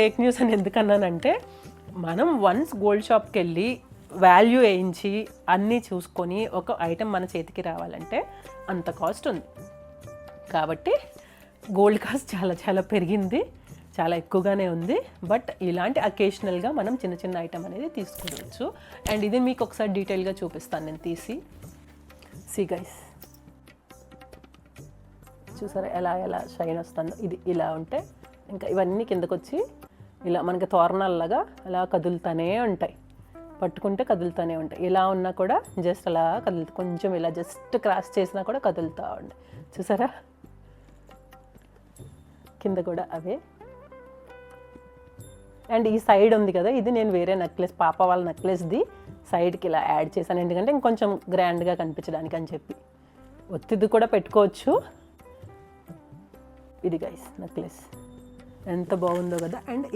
Fake news అని ఎందుకన్నానంటే, మనం once gold షాప్కి వెళ్ళి వాల్యూ వేయించి అన్నీ చూసుకొని ఒక ఐటెం మన చేతికి రావాలంటే అంత కాస్ట్ ఉంది. కాబట్టి గోల్డ్ కాస్ట్ చాలా చాలా పెరిగింది, చాలా ఎక్కువగానే ఉంది. బట్ ఇలాంటి అకేషనల్గా మనం చిన్న చిన్న ఐటెం అనేది తీసుకోవచ్చు. అండ్ ఇది మీకు ఒకసారి డీటెయిల్గా చూపిస్తాను నేను తీసి. సీ గైస్, చూసారా ఎలా ఎలా షైన్ వస్తుందో. ఇది ఇలా ఉంటే ఇంకా ఇవన్నీ కిందకు వచ్చి ఇలా మనకి తోరణాలలాగా అలా కదులుతూనే ఉంటాయి, పట్టుకుంటే కదులుతూనే ఉంటాయి. ఇలా ఉన్నా కూడా జస్ట్ అలా కదులుతూ, కొంచెం ఇలా జస్ట్ క్రాస్ చేసినా కూడా కదులుతూ ఉంటాయి. చూసారా, కింద కూడా అవే. అండ్ ఈ సైడ్ ఉంది కదా, ఇది నేను వేరే నెక్లెస్, పాప వాళ్ళ నెక్లెస్ది సైడ్కి ఇలా యాడ్ చేశాను. ఎందుకంటే ఇంకొంచెం గ్రాండ్గా కనిపించడానికి అని చెప్పి. ఒత్తిది కూడా పెట్టుకోవచ్చు. ఇది గైస్ నెక్లెస్ ఎంత బాగుందో కదా. అండ్